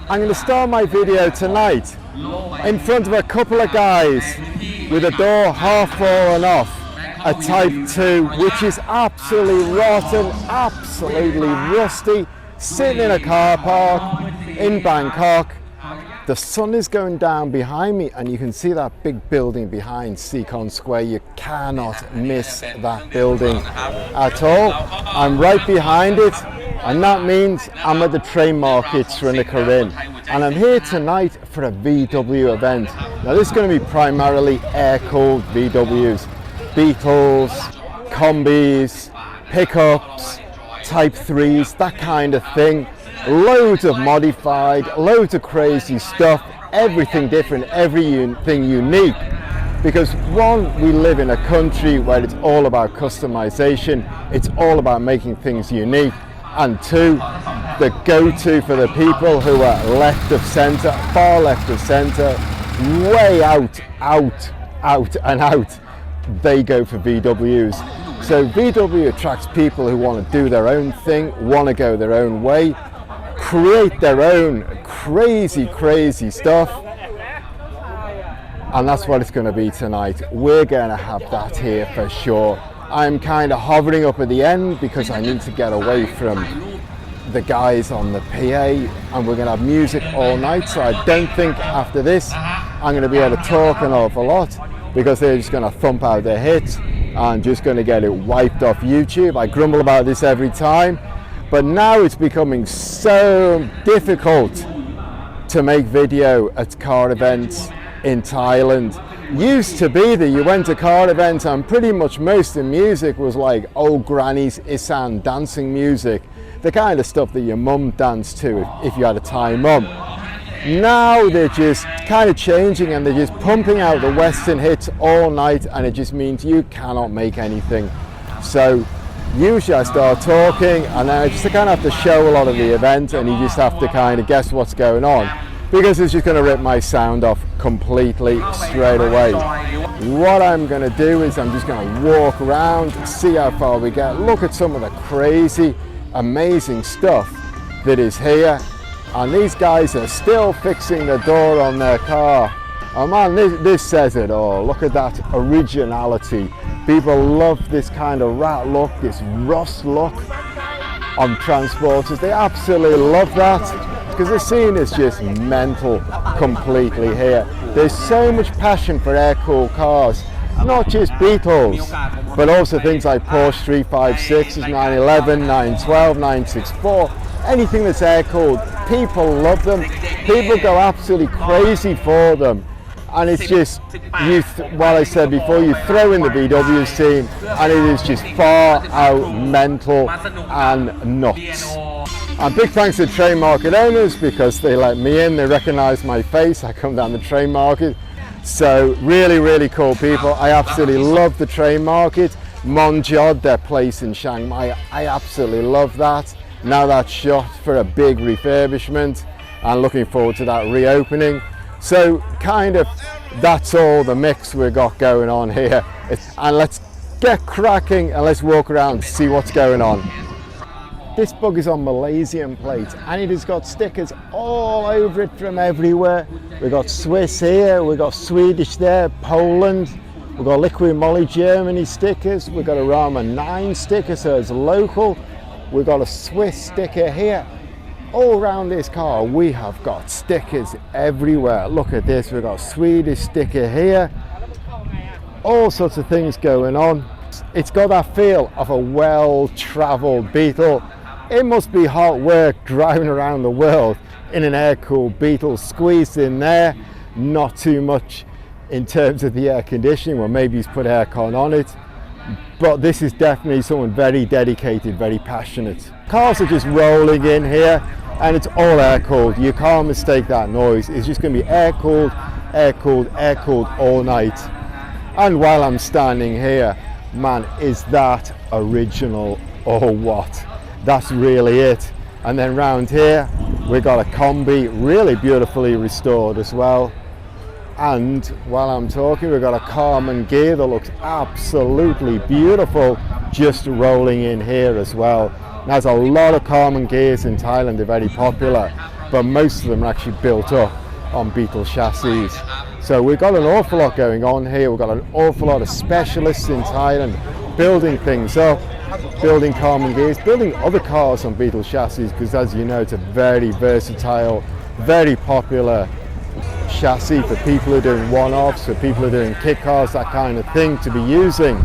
I'm going to start my video tonight in front of a couple of guys with a door half fallen off, a Type 2 which is absolutely rotten, absolutely rusty, sitting in a car park in Bangkok. The sun is going down behind me and you can see that big building behind Secon Square. You cannot miss that building at all. I'm right behind it, and that means I'm at the Train Market Srinakarin, and I'm here tonight for a VW event. Now this is going to be primarily air-cooled VWs, Beetles, combis, pickups, Type 3s, that kind of thing. Loads of modified, loads of crazy stuff, everything different, everything unique. Because one, we live in a country where it's all about customization, it's all about making things unique. And two, the go-to for the people who are left of centre, far left of centre, way out, they go for VWs. So VW attracts people who want to do their own thing, want to go their own way, create their own crazy stuff, and that's what it's going to be tonight. We're going to have that here for sure. I'm kind of hovering up at the end because I need to get away from the guys on the PA, and we're going to have music all night, so I don't think after this I'm going to be able to talk an awful lot, because they're just going to thump out their hits and just going to get it wiped off YouTube. I grumble about this every time, but now it's becoming so difficult to make video at car events in Thailand. Used to be that you went to car events and pretty much most of the music was like old granny's Isan dancing music, the kind of stuff that your mum danced to if you had a Thai mum. Now they're just kind of changing and they're just pumping out the Western hits all night, and it just means you cannot make anything. So usually I start talking and then I just kind of have to show a lot of the event, and you just have to kind of guess what's going on, because it's just going to rip my sound off completely straight away. What I'm going to do is I'm just going to walk around, see how far we get, look at some of the crazy, amazing stuff that is here. And these guys are still fixing the door on their car. Oh man, this says it all. Look at that originality. People love this kind of rat look, this rust look on transporters. They absolutely love that, because the scene is just mental completely here. There's so much passion for air-cooled cars, not just Beetles, but also things like Porsche 356s, 911, 912, 964, anything that's air-cooled. People love them, people go absolutely crazy for them, and it's just, what I said before, you throw in the VW scene and it is just far out mental and nuts. And big thanks to Train Market owners, because they let me in, they recognise my face, I come down the Train Market. So really cool people. I absolutely love the Train Market. Monjod, their place in Chiang Mai, I absolutely love that. Now that's shut for a big refurbishment, and looking forward to that reopening. So kind of that's all the mix we've got going on here. And let's get cracking and let's walk around to see what's going on. This bug is on Malaysian plates and it has got stickers all over it from everywhere. We've got Swiss here, we've got Swedish there, Poland, we've got Liquid Moly Germany stickers, we've got a Rama 9 sticker, so it's local. We've got a Swiss sticker here. All around this car we have got stickers everywhere. Look at this, we've got Swedish sticker here. All sorts of things going on. It's got that feel of a well-travelled Beetle. It must be hot work driving around the world in an air-cooled Beetle, squeezed in there. Not too much in terms of the air conditioning, well maybe he's put aircon on it. But this is definitely someone very dedicated, very passionate. Cars are just rolling in here and it's all air-cooled. You can't mistake that noise. It's just going to be air-cooled, air-cooled, air-cooled all night. And while I'm standing here, man, is that original or what? That's really it. And then round here, we got a combi, really beautifully restored as well. And while I'm talking, we've got a Carman gear that looks absolutely beautiful, just rolling in here as well. There's a lot of Carman gears in Thailand, they're very popular. but most of them are actually built up on Beetle chassis. So we've got an awful lot going on here. We've got an awful lot of specialists in Thailand building things up, building Karmann gears, building other cars on Beetle chassis, because as you know, it's a very versatile, very popular chassis for people who are doing one-offs, for people who are doing kit cars, that kind of thing to be using.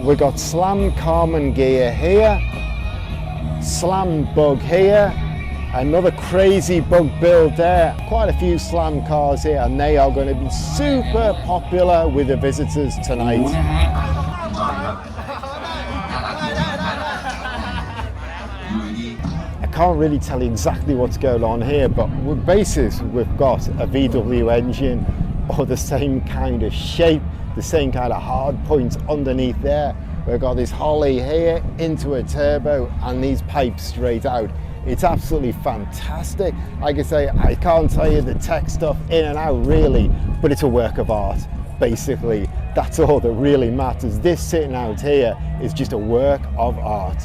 We've got slam Karmann gear here, slam bug here, another crazy bug build there. Quite a few slam cars here, and they are going to be super popular with the visitors tonight. I can't really tell you exactly what's going on here, but with basis we've got a VW engine, or the same kind of shape, the same kind of hard points underneath there. We've got this Holly here into a turbo and these pipes straight out. It's absolutely fantastic. Like I say, I can't tell you the tech stuff in and out really, but it's a work of art. Basically, that's all that really matters. This sitting out here is just a work of art.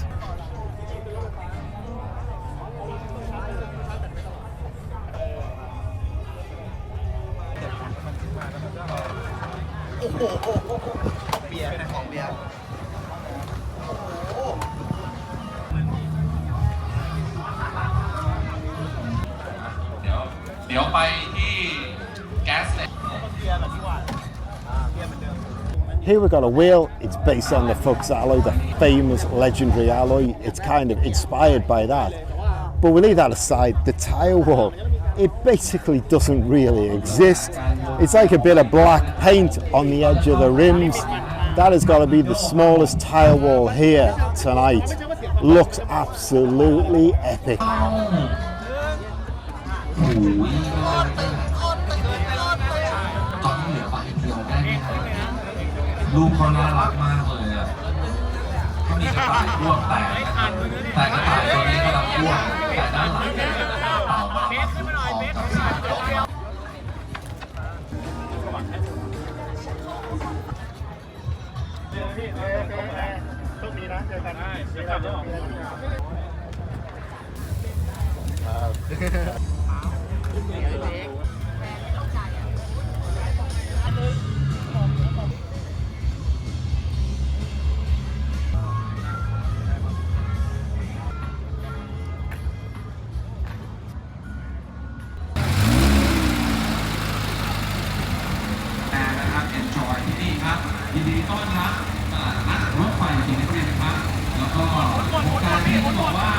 Here we've got a wheel. It's based on the Fuchs alloy, the famous legendary alloy. It's kind of inspired by that. But we leave that aside. The tyre wall, it basically doesn't really exist. It's like a bit of black paint on the edge of the rims. That has got to be the smallest tyre wall here tonight. Looks absolutely epic. ลูกเขาน่ารักมากเลยอ่ะเขามีกระต่ายอ้วกแต่กระต่ายตัวนี้กำลังอ้วกแต่ด้านหลังเนี่ยเต่ามาคุ้มครองกับสิ่งที่ตกมา ยินดีต้อนรับนักรถไฟจริงๆนะครับแล้วก็โครงการนี้ต้องบอกว่า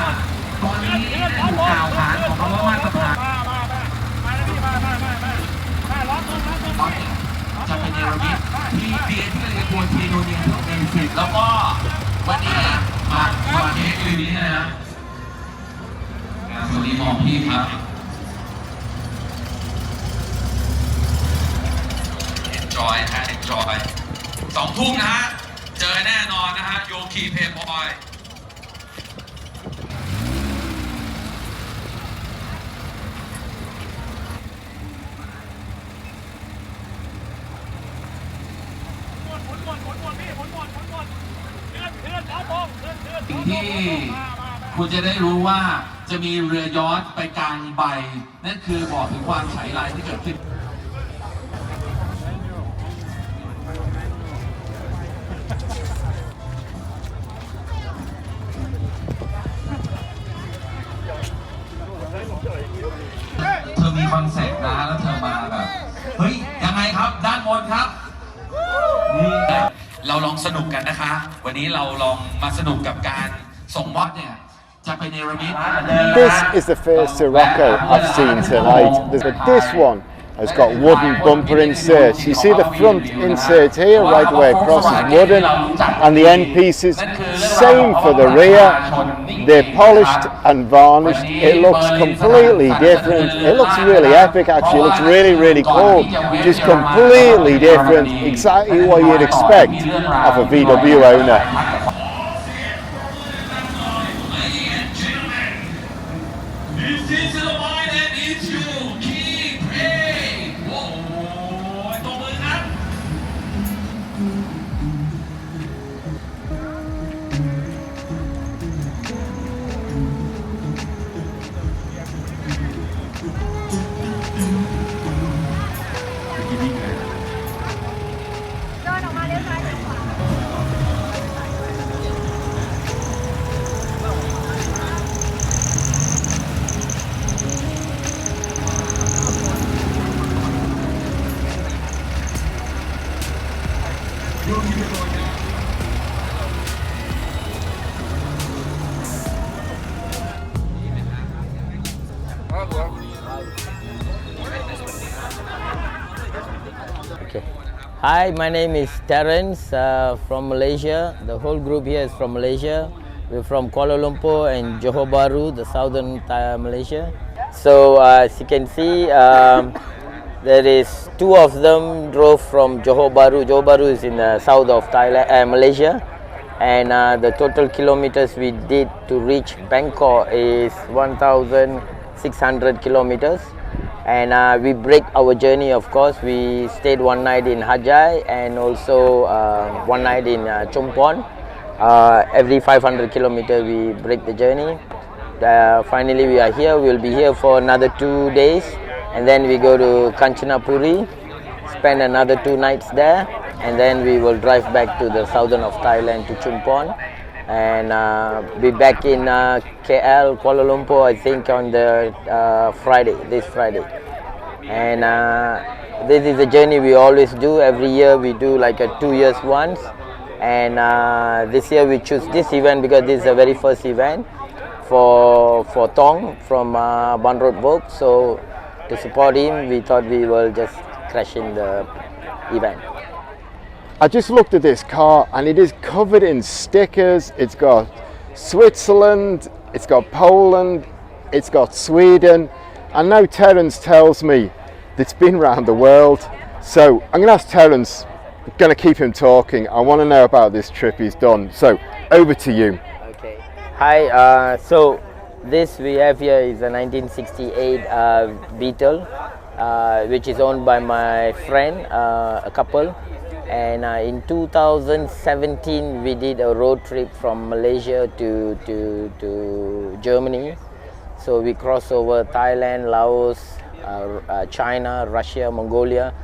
ตอนนี้ถูกกล่าวขานของคำว่ามาตรฐานจะเป็นเนรมิตที่เบียร์ที่เรียกว่าทีโนเนียที่เป็นสิบแล้วก็วันนี้มาเค้กคืนนี้นะสวัสดีมองพี่ครับenjoy ฮะ enjoy 2 ทุ่มนะฮะเจอแน่นอนนะฮะโยคีเพย์บอยสิ่งที่คุณจะได้รู้ว่าจะมีเรือยอชต์ไปกลางใบนั่นคือบอกถึงความฉายไรที่เกิดขึ้นเธอมีคอนเซ็ปต์นะแล้วเธอมาแบบเฮ้ยยังไงครับด้านบนครับนี่เราลองสนุกกันนะคะวันนี้เราลองมาสนุกกับการส่งมอบเนี่ยจะไปเนรมิต This is the first Sirocco I've seen tonight. But this one has got wooden bumper inserts. You see the front insert here, right the way across is wooden, and the end pieces, same for the rear. They're polished and varnished. It looks completely different. It looks really epic actually. It looks really, really cool. Just completely different. Exactly what you'd expect of a VW owner. Okay. Hi, my name is Terence from Malaysia. The whole group here is from Malaysia. We're from Kuala Lumpur and Johor Bahru, the southern Malaysia. So as you can see, there is two of them drove from Johor Bahru. Johor Bahru is in the south of Malaysia, and the total kilometers we did to reach Bangkok is 1,600 kilometers. And we break our journey, of course. We stayed one night in Hajai and also one night in Chumpon. Every 500 kilometers we break the journey. Finally we are here. We'll be here for another 2 days, and then we go to Kanchanaburi, spend another 2 nights there, and then we will drive back to the southern of Thailand to Chumpon, and be back in KL, Kuala Lumpur, I think on the this Friday. And this is a journey we always do. Every year we do like a 2 years once, and this year we choose this event because this is the very first event for Tong from Ban Road Volk. So to support him, we thought we will just crash in the event. I just looked at this car and it is covered in stickers. It's got Switzerland, it's got Poland, it's got Sweden, and now Terence tells me that it's been around the world. So I'm going to ask Terence, I'm going to keep him talking. I want to know about this trip he's done. So over to you. Okay. Hi, so this we have here is a 1968 Beetle, which is owned by my friend, a couple. And in 2017 we did a road trip from Malaysia to Germany. So we crossed over Thailand, Laos, China, Russia, Mongolia,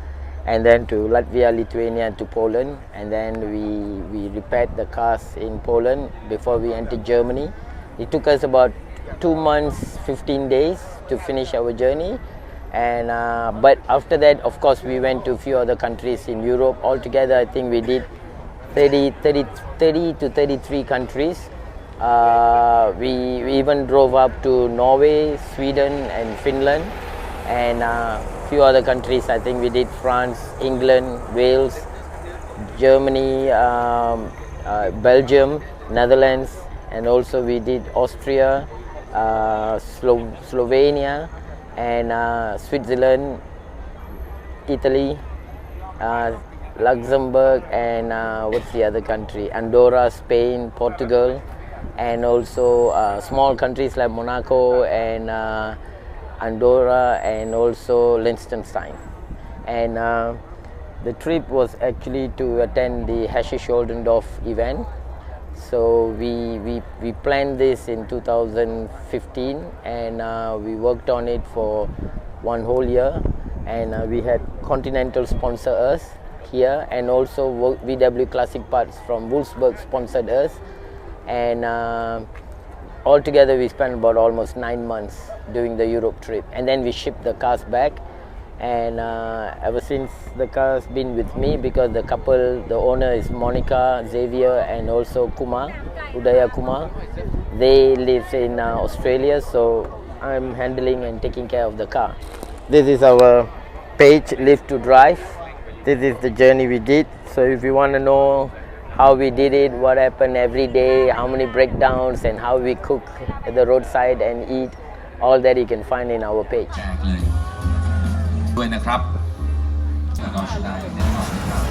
and then to Latvia, Lithuania, to Poland. And then we repaired the cars in Poland before we entered Germany. It took us about 2 months, 15 days to finish our journey. And but after that, of course, we went to a few other countries in Europe. Altogether, I think we did 30 to 33 countries. We even drove up to Norway, Sweden and Finland, and a few other countries. I think we did France, England, Wales, Germany, Belgium, Netherlands, and also we did Austria, Slovenia, and Switzerland, Italy, Luxembourg, and what's the other country? Andorra, Spain, Portugal, and also small countries like Monaco and Andorra, and also Liechtenstein. And the trip was actually to attend the Hashish Oldendorf event. So we planned this in 2015, and we worked on it for 1 whole year, and we had Continental sponsor us here, and also VW Classic Parts from Wolfsburg sponsored us, and altogether we spent about almost 9 months doing the Europe trip, and then we shipped the cars back. And ever since, the car's been with me because the couple, the owner is Monica, Xavier, and also Kumar, Udaya Kumar. They live in Australia, so I'm handling and taking care of the car. This is our page, Live to Drive. This is the journey we did. So if you want to know how we did it, what happened every day, how many breakdowns, and how we cook at the roadside and eat, all that you can find in our page. ด้วยนะครับแล้วก็ได้แน่นอนครับ